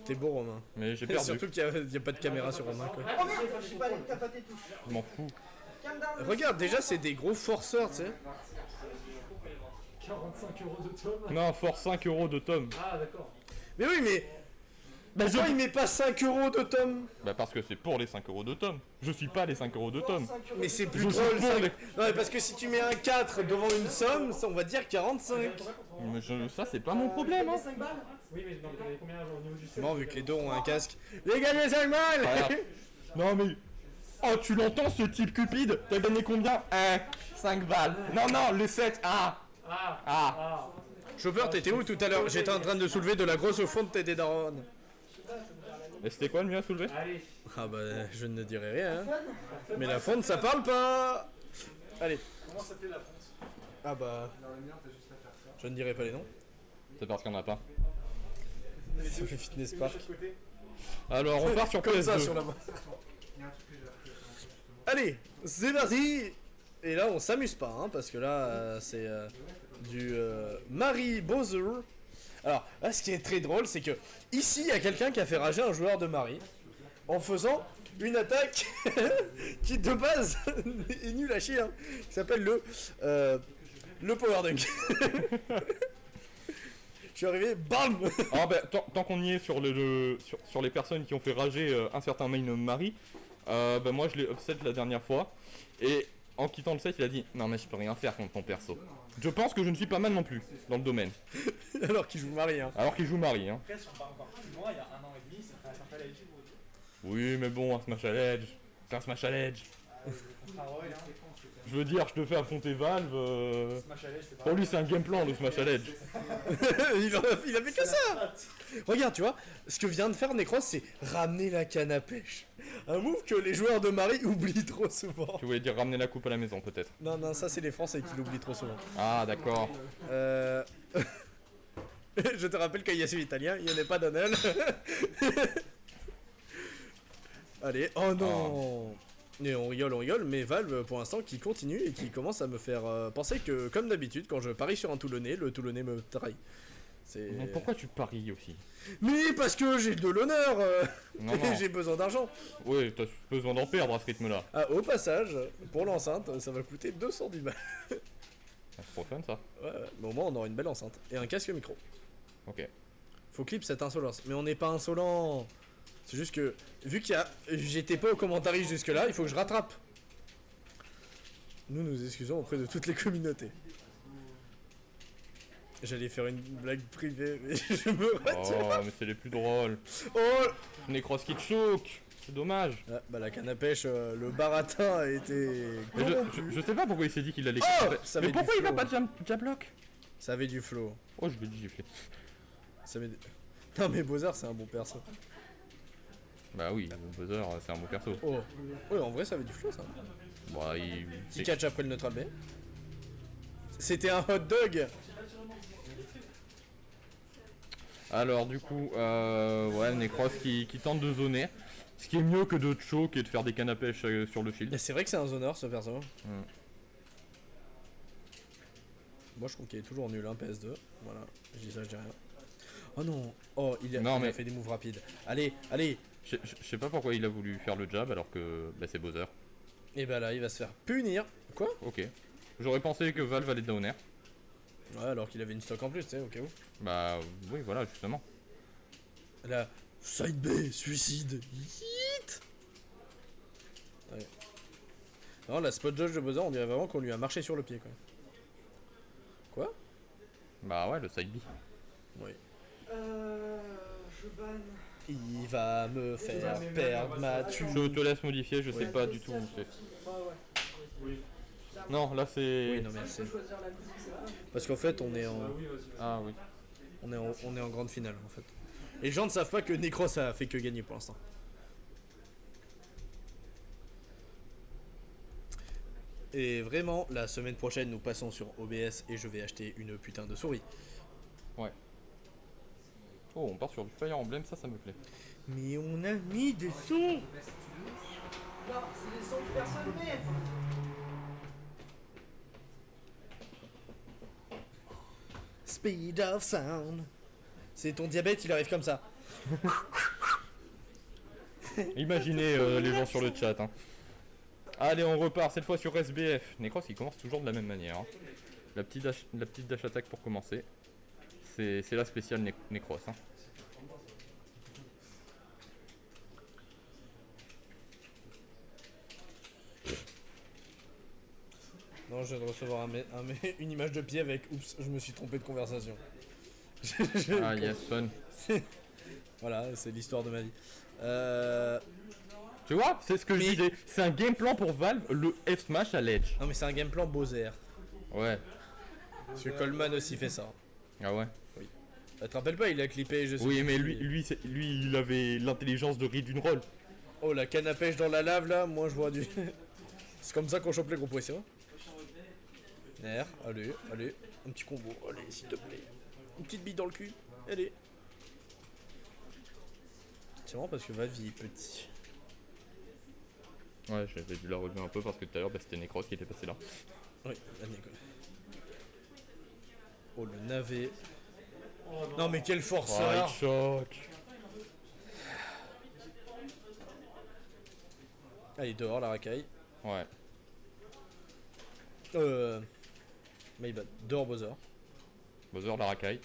T'es beau, Romain. Mais j'ai Et perdu. surtout qu'il y a pas de caméra sur Romain, quoi. Oh merde, t'as pas tes touches. Je m'en fous. Calm down. Regarde, déjà, c'est des gros forceurs, tu sais. 45 € de tome. Non, force 5 € de tome. Ah, d'accord. Mais oui, mais... Pourquoi il met pas 5 € de tome? Bah parce que c'est pour les 5 € de tome. Je suis pas les 5 € de tome. Mais c'est plus Je drôle, suis pour ça. les- Non, mais parce que si tu mets un 4 devant une somme, ça, on va dire 45. Mais ça c'est pas mon problème hein. 5 balles. Oui, mais donc, il y avait combien au niveau du 7? Bon, vu que les deux ont un casque. Les gars, les 5 balles. Regarde. Non mais... Oh tu l'entends ce type cupide? T'as gagné combien? 5 balles. Non non, le 7. Ah. Ah. Ah. Chopper, t'étais où tout à l'heure? J'étais en train de soulever de la grosse fonte de tes darons. Et c'était quoi le mieux à soulever? Allez. Ah bah, je ne dirai rien. Hein. Mais la fonte, ça parle pas. Allez. Comment s'appelait la fonte? Ah bah, je ne dirai pas les noms. C'est parce qu'il y en a pas. Ça fait Fitness Park. Côté. Alors on part sur Comme ça PS2. sur la main. Allez, c'est parti. Et là, on s'amuse pas, hein, parce que là, c'est du Marie Bowser. Alors, là, ce qui est très drôle, c'est que ici, il y a quelqu'un qui a fait rager un joueur de Marie en faisant une attaque qui, de base, est nulle à chier, hein, qui s'appelle le Power Dunk. Je suis arrivé, bam. Ah bah tant qu'on y est sur sur les personnes qui ont fait rager un certain main Marie, bah moi je l'ai upset la dernière fois et en quittant le set il a dit non mais je peux rien faire contre ton perso. Je pense que je ne suis pas mal non plus dans le domaine. Alors qu'il joue Marie, hein. Alors qu'il joue Marie hein. Après, si on part encore plus loin, il y a 1 an et demi, ça fait un certain Edge. Oui mais bon un smash à l'edge. C'est un smash à l'edge. Je veux dire je te fais affronter Valve. Smash à l'Edge, c'est pas Pour lui c'est un game plan le smash à l'edge. il a fait que ça. Regarde, tu vois, ce que vient de faire Necros, c'est ramener la canne à pêche. Un move que les joueurs de Marie oublient trop souvent. Tu voulais dire ramener la coupe à la maison peut-être. Non, non, ça c'est les Français qui l'oublient trop souvent. Ah d'accord. Je te rappelle qu'il y a celui italien, il n'y en a pas d'Anel. Allez, oh non. Et on rigole, mais Valve pour l'instant qui continue et qui commence à me faire penser que, comme d'habitude, quand je parie sur un Toulonnais, le Toulonnais me trahit. C'est... Mais pourquoi tu paries aussi? Mais parce que j'ai de l'honneur Non, et non. j'ai besoin d'argent. Oui t'as besoin d'en perdre à ce rythme là. Ah, au passage, pour l'enceinte, ça va coûter 210 balles. C'est trop fun ça. Ouais, mais au moins on aura une belle enceinte. Et un casque micro. Ok. Faut clip cette insolence. Mais on n'est pas insolent. C'est juste que, vu qu'il y a... J'étais pas au commentaire jusque là, il faut que je rattrape. Nous excusons auprès de toutes les communautés. J'allais faire une blague privée, mais je me retire. Oh mais c'est les plus drôles. Oh, Necros qui te choque. C'est dommage. ah, bah la canne à pêche, le baratin a été Mais corrompu. je sais pas pourquoi il s'est dit qu'il allait... Oh ça mais met pourquoi du il va flow. pas jablock? Ça avait du flow. Oh je vais le gifler. Ça met... Non mais Bowser c'est un bon perso. Bah oui, Bowser c'est un bon perso. Oh, ouais en vrai ça avait du flow ça. Bah il... Petit catch après le neutral B. C'était un hot dog. Alors du coup, ouais, Necros qui tente de zoner. Ce qui est mieux que de choke et de faire des cannes à pêche sur le shield. Mais c'est vrai que c'est un zoneur ce perso. Moi je trouve qu'il est toujours nul, hein, PS2. Voilà, je dis ça, je dis rien. Oh non, oh il a, Non, il a mais- fait des moves rapides. Allez, allez. Je sais pas pourquoi il a voulu faire le jab alors que bah, c'est Bowser. Et bah là il va se faire punir. Quoi? Ok. J'aurais pensé que Valve allait downer. Ouais, alors qu'il avait une stock en plus, tu sais, au cas où. Bah oui, voilà, justement. Là, side B, suicide. Yeet. Ouais. Non, la spot dodge de Bowser, on dirait vraiment qu'on lui a marché sur le pied, quoi. Quoi? Bah ouais, le side B. Oui. Je banne. Il va me faire mais perdre même, ma on va se thune. Je te laisse modifier, je sais Oui. pas du tout où c'est. Ouais, ouais. Oui. Non, là c'est... Oui, non mais Je c'est... peux choisir la musique, c'est vrai. Parce qu'en fait, on est en... Oui, vas-y. Ah oui. On est en grande finale en fait. Et les gens ne savent pas que Necros a fait que gagner pour l'instant. Et vraiment, la semaine prochaine, nous passons sur OBS et je vais acheter une putain de souris. Ouais. Oh, on part sur du Fire Emblem, ça me plaît. Mais on a mis des sons. Non, c'est les sons que personne met. Speed of sound. C'est ton diabète, il arrive comme ça. Imaginez les gens sur le chat. Hein. Allez, on repart cette fois sur SBF. Necros il commence toujours de la même manière. Hein. La petite dash attack pour commencer. C'est la spéciale Necros. Hein. Non, je viens de recevoir une image de pied avec oups, je me suis trompé de conversation. Ah yes, fun. Voilà, c'est l'histoire de ma vie. Tu vois, c'est ce que je disais. C'est un game plan pour Valve, le F-Smash à l'Edge. Non, mais c'est un game plan Bowser. Ouais. Parce que Coleman aussi fait ça. Ah ouais. Tu te rappelles pas, il a clippé, je sais Oui, plus mais qui. lui, il avait l'intelligence de Reed Roll. Oh, la canne à pêche dans la lave là, moi je vois du. C'est comme ça qu'on chope les gros poissons. R, allez, un petit combo, allez, s'il te plaît. Une petite bille dans le cul, allez. C'est marrant parce que Valve il est petit. Ouais, j'avais dû la relever un peu parce que tout à l'heure, c'était Necros qui était passé là. Oui, la Nico. Oh, le navet. Non, mais quel forceur! Choc. Allez, dehors la racaille. Ouais. My bad, dehors Bowser. Bowser la racaille.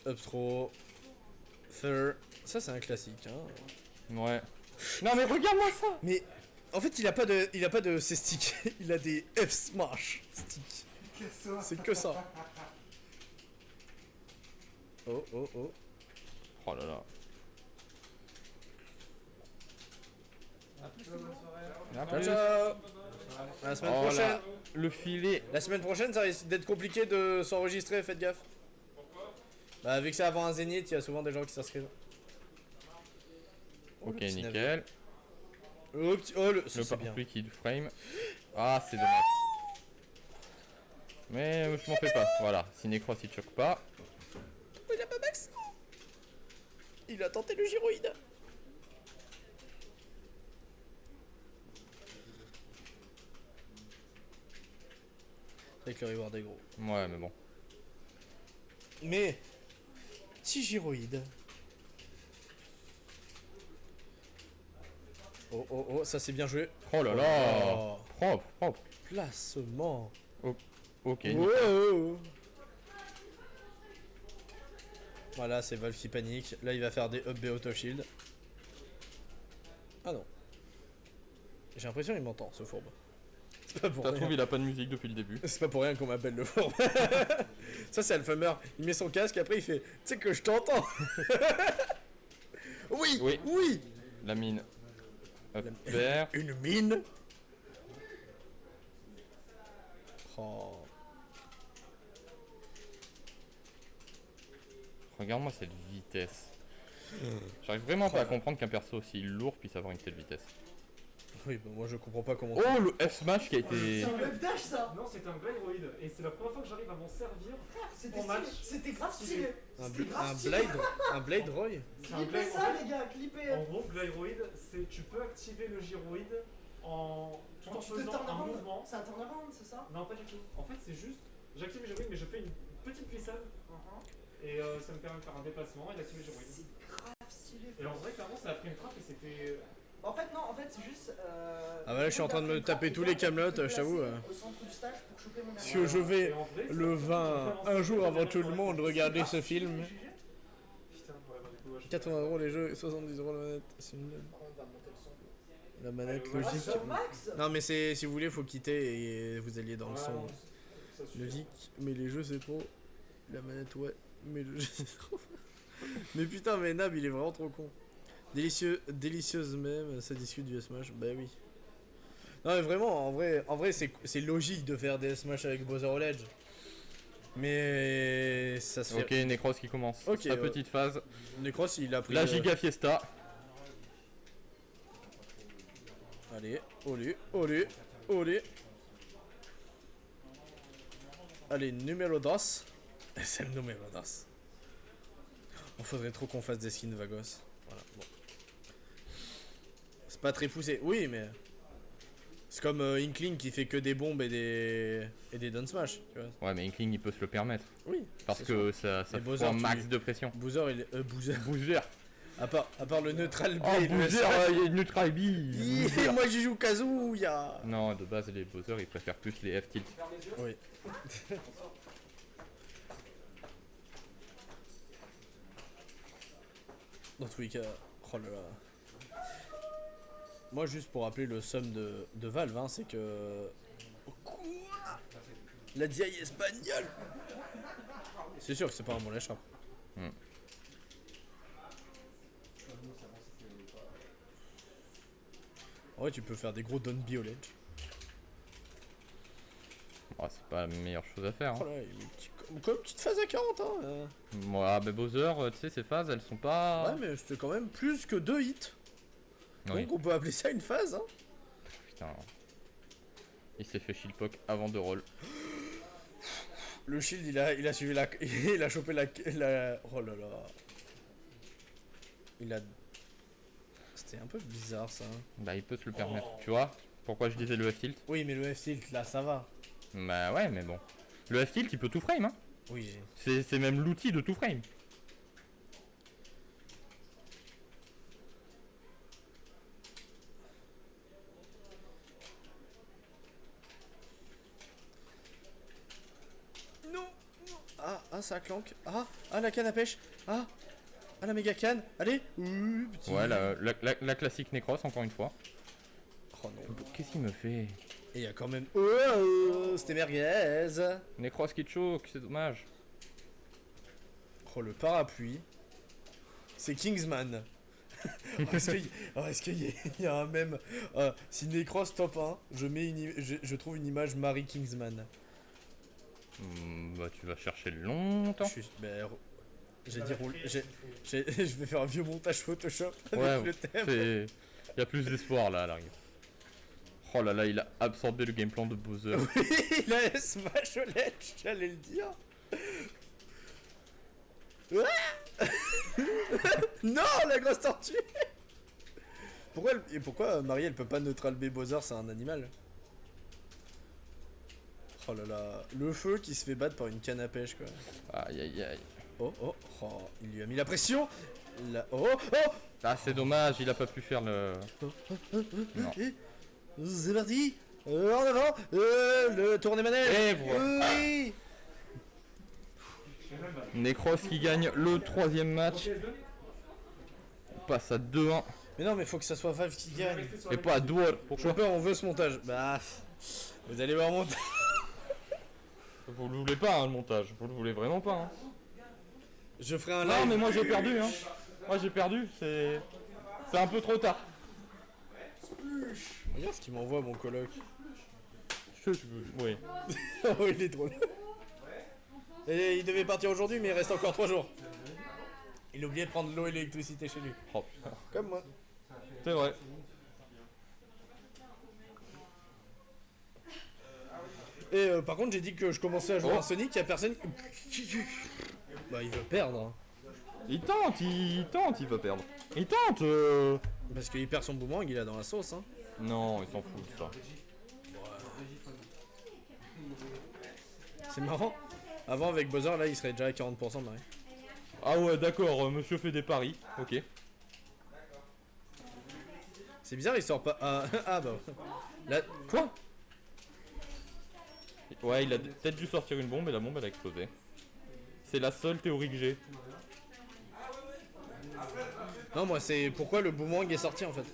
Up throw. Third. Ça, c'est un classique, hein. Ouais. Non, mais regarde-moi ça! Mais en fait, il a pas de ces sticks. Il a des F smash sticks. C'est que ça. Oh. Oh là là. Ciao, ciao. À la semaine prochaine. Là, le filet. La semaine prochaine, ça risque d'être compliqué de s'enregistrer, faites gaffe. Bah, vu que c'est avant un zénith, il y a souvent des gens qui s'inscrivent. Oh, Ok, le petit nickel. ça, c'est bien. Le liquid frame. Ah, c'est dommage. Mais je m'en fais pas. Voilà, si Necros il choque pas. Oh, il a pas max. Il a tenté le gyroïde. Avec le reward est gros. Ouais, mais bon. Mais petit gyroïde. Oh, ça c'est bien joué. Oh là là. Oh. Propre. Placement. Ok. Wow. Voilà, c'est Valve qui panique. Là, il va faire des up B auto shield. Ah non. J'ai l'impression qu'il m'entend, ce fourbe. C'est pas pour Ça rien. trouve, il a pas de musique depuis le début. C'est pas pour rien qu'on m'appelle le fourbe. Ça, c'est Alphamer. Il met son casque, après il fait, tu sais que je t'entends. Oui. La mine. Up vert. Une mine. Oh. Regarde-moi cette vitesse. J'arrive vraiment pas à comprendre qu'un perso aussi lourd puisse avoir une telle vitesse. Oui, bah moi je comprends pas comment. Oh, le F-Smash qui a été... C'est un web dash ça. Non, c'est un Gliroid et c'est la première fois que j'arrive à m'en servir. C'était En match. C'était grave stylé. Un Blade Roy. C'est un Clippez Glide- ça les gars, clippez. En gros, Gliroid, c'est tu peux activer le gyroïde tout en Tu te faisant turn un around. mouvement. C'est un turn around, c'est ça? Non, pas du tout. En fait, c'est juste, j'active le gyroïde, mais je fais une petite glissade et ça me permet de faire un déplacement et d'activer le gyroïde. C'est grave stylé. Et en vrai, clairement, ça a pris une trappe et c'était. En fait, non, en fait, c'est juste. Ah bah là, je suis en train de me taper tous les camelots, je t'avoue. Au centre du stage pour choper mon Si je vais Et en vrai, le ça- 20 un jour avant tout le monde regarder ce film. Putain, ouais, bah, du coup, ouais, je- 80 € les jeux, 70 € la manette. C'est une blague. On va monter le son. La manette Ouais, logique. Sur Max. Non mais c'est si vous voulez faut quitter et vous alliez dans le Ouais, son. non, ça suffit. Logique, mais les jeux c'est trop. La manette ouais, mais le jeu c'est trop. Mais putain mais Nab il est vraiment trop con. Délicieuse même, ça discute du Smash, bah oui. Non mais vraiment, en vrai c'est logique de faire des Smash avec Bowser au Ledge. Mais ça se fait. Ok, Necros qui commence. Ok, Sa petite phase. Necros il a pris. La Giga Fiesta. Allez, olé. Allez, numéro 2. C'est le numéro 2. On faudrait trop qu'on fasse des skins Vagos. Voilà, bon. C'est pas très poussé, oui, mais. C'est comme Inkling qui fait que des bombes et des down smash, tu vois. Ouais, mais Inkling il peut se le permettre. Oui. Parce c'est que ça Et fout Bowser, un tu- max de pression. Boozer, il est. Boozer. Boozer. À part le neutral B Oh, et le Boozer, SR. il y a une Neutral B. Boozer. Moi j'y joue Kazuya. Non, de base, les Bowser ils préfèrent plus les F-tilt. Oui. Dans tous les cas, oh là là. Moi, juste pour rappeler le somme de Valve, hein, c'est que. Quoi? La DI espagnole. C'est sûr que c'est pas un bon achat. Hmm. En vrai, tu peux faire des gros down B au ledge. Oh, c'est pas la meilleure chose à faire. Oh Hein. là, il y a comme une petite phase à 40, hein. Ouais, mais Bowser, tu sais, ces phases elles sont pas. Ouais, mais c'était quand même plus que 2 hits. Oui. Donc on peut appeler ça une phase, hein. Putain. Il s'est fait shieldpoke avant de roll. Le shield, il a suivi la. Il a chopé la. Oh là là. Il a. C'était un peu bizarre ça. Bah, il peut se le permettre. Tu vois pourquoi je disais le F-tilt? Oui, mais le F-tilt là, ça va. Bah, ouais, mais bon. Le F-tilt il peut tout frame, hein. Oui. C'est même l'outil de tout frame. Non, non. Ah, ça clanque. Ah, la canne à pêche. Ah, la méga canne. Allez. Petit. Ouais, la classique Necros, encore une fois. Oh non. Qu'est-ce qu'il me fait? Et il y a quand même. Oh, c'était merguez. Necros qui te choque, c'est dommage. Oh, le parapluie. C'est Kingsman. Est-ce qu'il y a un même. Si Necros top 1, je trouve une image Marie Kingsman. Bah, tu vas chercher longtemps. J'ai dit roule. Je vais faire un vieux montage Photoshop avec Ouais, le thème. c'est. Il y a plus d'espoir là à l'arrivée. Oh là là, il a absorbé le game plan de Bowser. Oui, il a smash au ledge, j'allais le dire. Ah non, la grosse tortue. Pourquoi Marie elle peut pas neutral B Bowser, c'est un animal? Oh là là, le feu qui se fait battre par une canne à pêche quoi. Aïe aïe aïe. Oh, il lui a mis la pression. Oh. Ah, c'est dommage, il a pas pu faire le. Non. C'est parti. En avant. Le tourné manège. Et voilà. Oui. Necros qui gagne le 3ème match. On passe à 2-1 Mais non, mais faut que ça soit Valve qui gagne. et pas à duel. Pourquoi? Chopper, on veut ce montage. Bah, vous allez voir mon montage. Vous le voulez pas, hein, le montage. Vous le voulez vraiment pas. Hein. Je ferai un live. Non, mais moi j'ai perdu. Hein. Moi j'ai perdu. C'est un peu trop tard. Regarde ce qu'il m'envoie mon coloc. Oui. Oh, il est drôle. Et il devait partir aujourd'hui, mais il reste encore 3 jours. Il a oublié de prendre l'eau et l'électricité chez lui. Oh putain. Comme moi. C'est vrai. Et par contre, j'ai dit que je commençais à jouer à Sonic, il y a personne. Bah, il veut perdre. Hein. Il tente, il veut perdre. Il tente Parce qu'il perd son boomerang, il a dans la sauce. Hein. Non, il s'en fout de ça. C'est marrant. Avant, avec Bowser, là, il serait déjà à 40% Marie. Ah ouais, d'accord, monsieur fait des paris. Ok. C'est bizarre, il sort pas. Ah bah. Là. Quoi? Ouais, il a peut-être dû sortir une bombe et la bombe elle a explosé. C'est la seule théorie que j'ai. Non, moi, c'est pourquoi le boomerang est sorti en fait.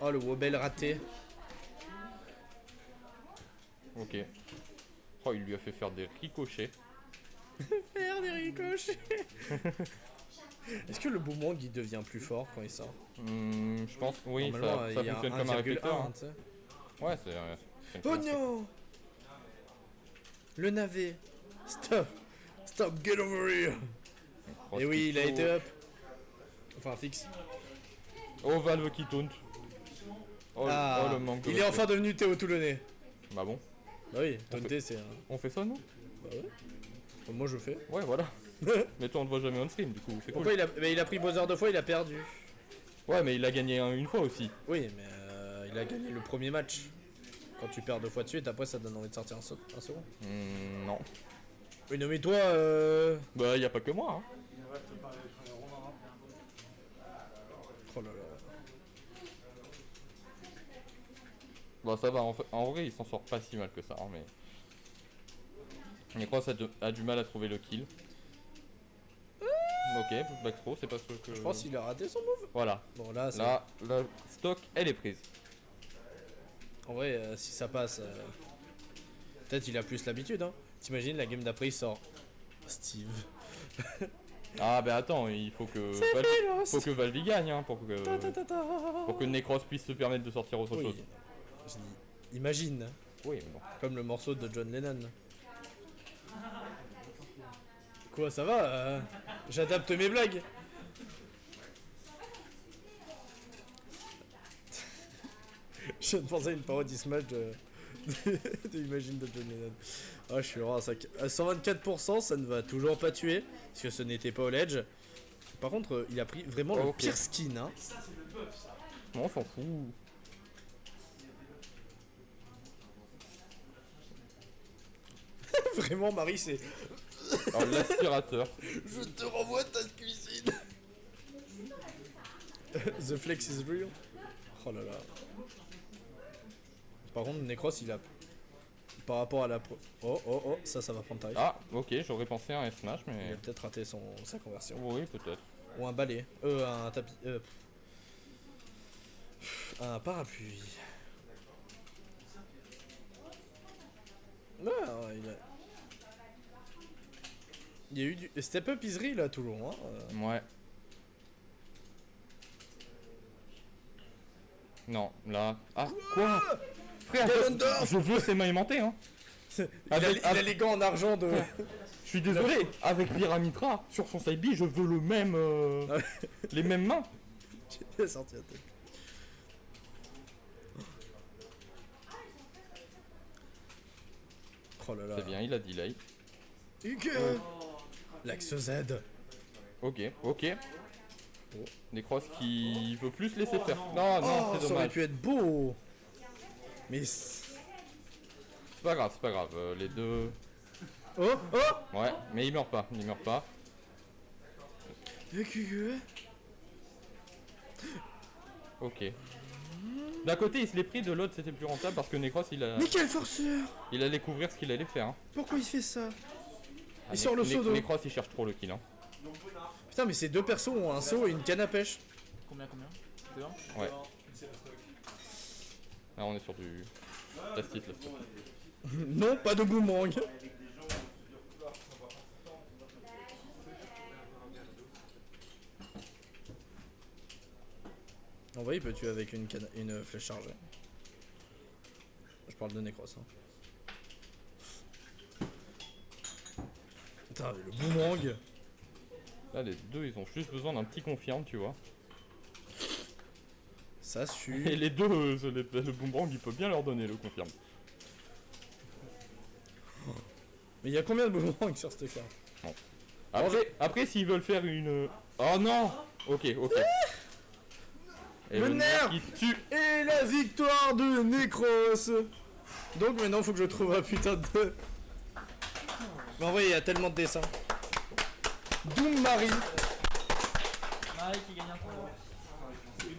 Oh, le wobble raté. Ok. Oh, il lui a fait faire des ricochets. Faire des ricochets. Est-ce que le boomerang il devient plus fort quand il sort? Je pense, oui, Normalement, ça il y a fonctionne comme un 1,1, réflecteur. Hein. tu sais. Ouais, c'est Oh non! Le navet! Stop! Stop, get over here! Et oui, il a été up! Enfin, fixe. Oh, Valve qui taunt. Oh, Ah, oh, le manque de il est respect. enfin devenu Théo Toulonnais. Bah bon, Bah oui, taunter c'est un. on fait ça nous? Bah ouais. Moi je fais. Ouais, voilà. Mais toi on te voit jamais on stream du coup, c'est cool. Pourquoi il a pris Bowser 2 fois, il a perdu. Ouais, mais il a gagné une fois aussi. Oui, mais il a gagné le premier match. Quand tu perds 2 fois de suite, après ça te donne envie de sortir un second. Non. Oui, non mais toi, Bah, y a pas que moi, hein. Oh là là. Bon, ça va, en vrai, il s'en sort pas si mal que ça, hein, mais... Necros a du mal à trouver le kill. Ok, backthrow, c'est pas ce que... Je pense qu'il a raté son move. Voilà. Bon là, c'est... Là, la stock, elle est prise. En vrai, si ça passe, peut-être il a plus l'habitude. Hein. T'imagines, la game d'après il sort Steve. Ah bah attends, il faut que Valve y gagne, hein, pour que Necros puisse se permettre de sortir autre Oui. chose. Je dis, imagine, Oui, mais bon. comme le morceau de John Lennon. Quoi, ça va j'adapte mes blagues. Je viens de penser à une parodie Smash de Imagine de John Lennon. Ah, je suis rare, ça... à 124%, ça ne va toujours pas tuer, parce que ce n'était pas au ledge. Par contre, il a pris vraiment le Ok. pire skin, hein. Non, on s'en fout. Vraiment, Marie, c'est... Alors, l'aspirateur. Je te renvoie ta cuisine. The flex is real. Oh là là. Par contre, Necros, il a... Par rapport à la... Oh, ça va prendre tarif. Ah, ok, j'aurais pensé à un F-Smash, Il mais... a peut-être raté sa conversion. Oui, peut-être. Ou un balai. Un tapis. Un parapluie. Ouais, il y a eu du... Step Up is real, là, toujours, hein. Ouais. Non, là... Ah, quoi Frère, Ganondorf je veux s'aimanter, hein. Il a les gants en argent de... Je suis désolé, avec Pyramitra, sur son side B, je veux le même... les mêmes mains. Il a sorti la tête. Oh là là. C'est bien, il a delay. Hugues L'axe Z. Ok. Oh. Necros qui veut plus laisser faire. Non, Oh, c'est ça aurait dommage. pu être beau. Mais... C'est pas grave, les deux... Oh Ouais, mais il meurt pas. Ok. D'un côté, il se l'est pris, de l'autre, c'était plus rentable parce que Necros, Mais quel forceur! il allait couvrir ce qu'il allait faire. Hein. Pourquoi il fait ça? Ah, Il sort le seau d'eau. Necros, il cherche trop le kill. Hein. Putain, mais ces deux persos ont un seau et une canne à pêche. Combien C'est bon Ouais. Là, on est sur du... Tacite, là. Non, pas de boomerang. En vrai, il peut tuer avec une flèche chargée. Je parle de Necros. Hein. Putain, mais le boomerang. Là, les deux, ils ont juste besoin d'un petit confirme, tu vois. Ça suit. Et les deux, le boomerang, il peut bien leur donner le confirme. Mais il y a combien de boomerangs sur cette carte? Après s'ils veulent faire une... Oh non. Ok. Et Le nerf qui tue. Et la victoire de Necros. Donc maintenant, faut que je trouve un putain de... Mais en vrai, il y a tellement de dessins. Doom Marie. Marie qui gagne un tour.